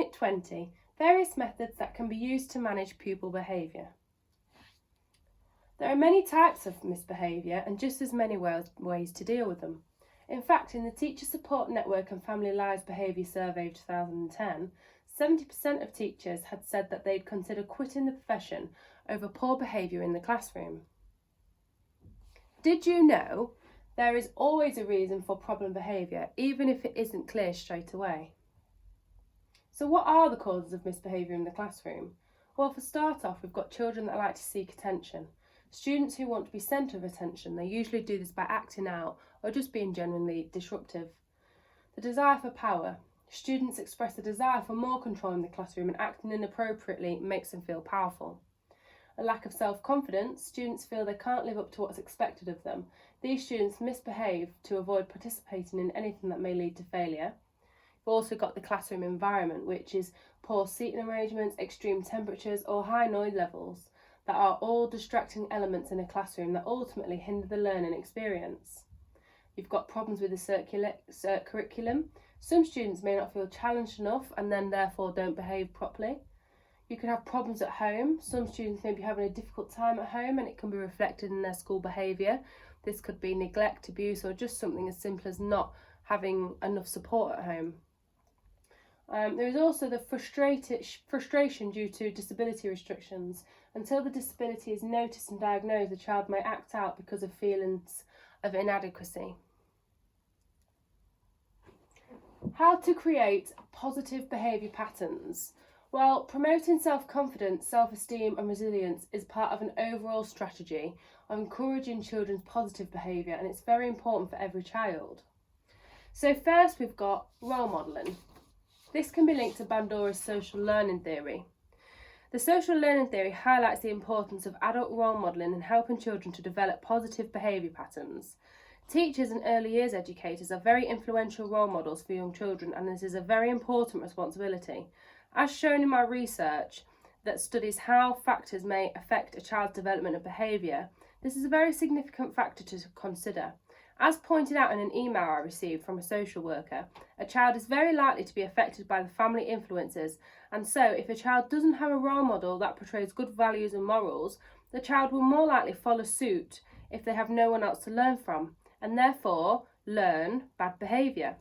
Unit 20, various methods that can be used to manage pupil behaviour. There are many types of misbehaviour and just as many ways to deal with them. In fact, in the Teacher Support Network and Family Lives Behaviour Survey of 2010, 70% of teachers had said that they'd consider quitting the profession over poor behaviour in the classroom. Did you know there is always a reason for problem behaviour, even if it isn't clear straight away? So what are the causes of misbehaviour in the classroom? Well, for start off, we've got children that like to seek attention. Students who want to be centre of attention, they usually do this by acting out or just being genuinely disruptive. The desire for power. Students express a desire for more control in the classroom, and acting inappropriately makes them feel powerful. A lack of self-confidence. Students feel they can't live up to what's expected of them. These students misbehave to avoid participating in anything that may lead to failure. We've also got the classroom environment, which is poor seating arrangements, extreme temperatures or high noise levels that are all distracting elements in a classroom that ultimately hinder the learning experience. You've got problems with the curriculum. Some students may not feel challenged enough and then therefore don't behave properly. You could have problems at home. Some students may be having a difficult time at home and it can be reflected in their school behaviour. This could be neglect, abuse, or just something as simple as not having enough support at home. There is also the frustration due to disability restrictions. Until the disability is noticed and diagnosed, the child may act out because of feelings of inadequacy. How to create positive behaviour patterns? Well, promoting self-confidence, self-esteem and resilience is part of an overall strategy of encouraging children's positive behaviour, and it's very important for every child. So first we've got role modelling. This can be linked to Bandura's social learning theory. The social learning theory highlights the importance of adult role modelling in helping children to develop positive behaviour patterns. Teachers and early years educators are very influential role models for young children, and this is a very important responsibility. As shown in my research that studies how factors may affect a child's development of behaviour, this is a very significant factor to consider. As pointed out in an email I received from a social worker, a child is very likely to be affected by the family influences, and so if a child doesn't have a role model that portrays good values and morals, the child will more likely follow suit if they have no one else to learn from, and therefore learn bad behaviour.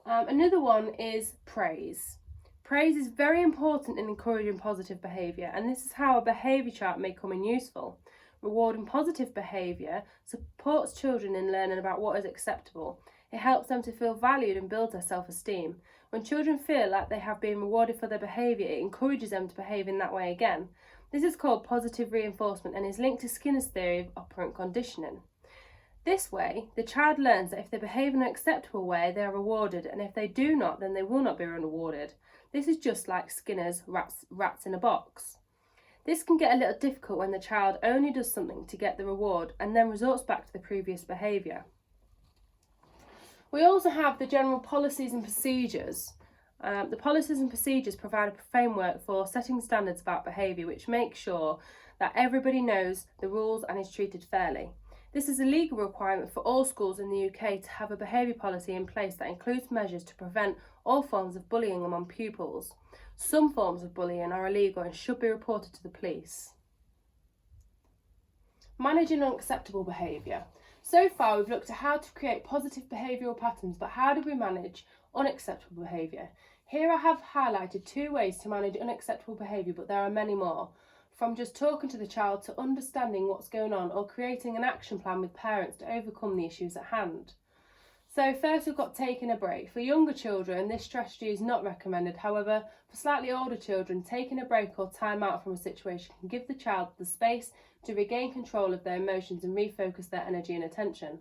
Another one is praise. Praise is very important in encouraging positive behaviour, and this is how a behaviour chart may come in useful. Rewarding positive behaviour supports children in learning about what is acceptable. It helps them to feel valued and builds their self-esteem. When children feel like they have been rewarded for their behaviour, it encourages them to behave in that way again. This is called positive reinforcement and is linked to Skinner's theory of operant conditioning. This way, the child learns that if they behave in an acceptable way, they are rewarded, and if they do not, then they will not be rewarded. This is just like Skinner's rats in a box. This can get a little difficult when the child only does something to get the reward and then resorts back to the previous behaviour. We also have the general policies and procedures. The policies and procedures provide a framework for setting standards about behaviour, which makes sure that everybody knows the rules and is treated fairly. This is a legal requirement for all schools in the UK to have a behaviour policy in place that includes measures to prevent all forms of bullying among pupils. Some forms of bullying are illegal and should be reported to the police. Managing unacceptable behaviour. So far we've looked at how to create positive behavioural patterns, but how do we manage unacceptable behaviour? Here I have highlighted 2 ways to manage unacceptable behaviour, but there are many more. From just talking to the child to understanding what's going on or creating an action plan with parents to overcome the issues at hand. So first we've got taking a break. For younger children, this strategy is not recommended. However, for slightly older children, taking a break or time out from a situation can give the child the space to regain control of their emotions and refocus their energy and attention.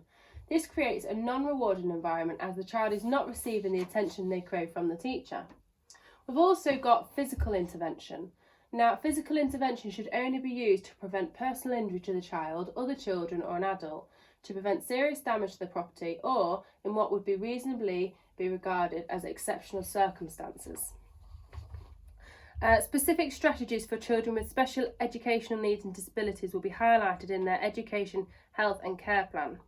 This creates a non-rewarding environment as the child is not receiving the attention they crave from the teacher. We've also got physical intervention. Now, physical intervention should only be used to prevent personal injury to the child, other children or an adult, to prevent serious damage to the property, or in what would be reasonably be regarded as exceptional circumstances. Specific strategies for children with special educational needs and disabilities will be highlighted in their education, health and care plan.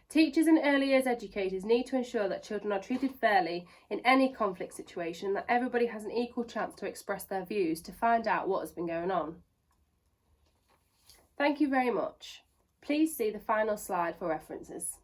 Teachers and early years educators need to ensure that children are treated fairly in any conflict situation and that everybody has an equal chance to express their views to find out what has been going on. Thank you very much. Please see the final slide for references.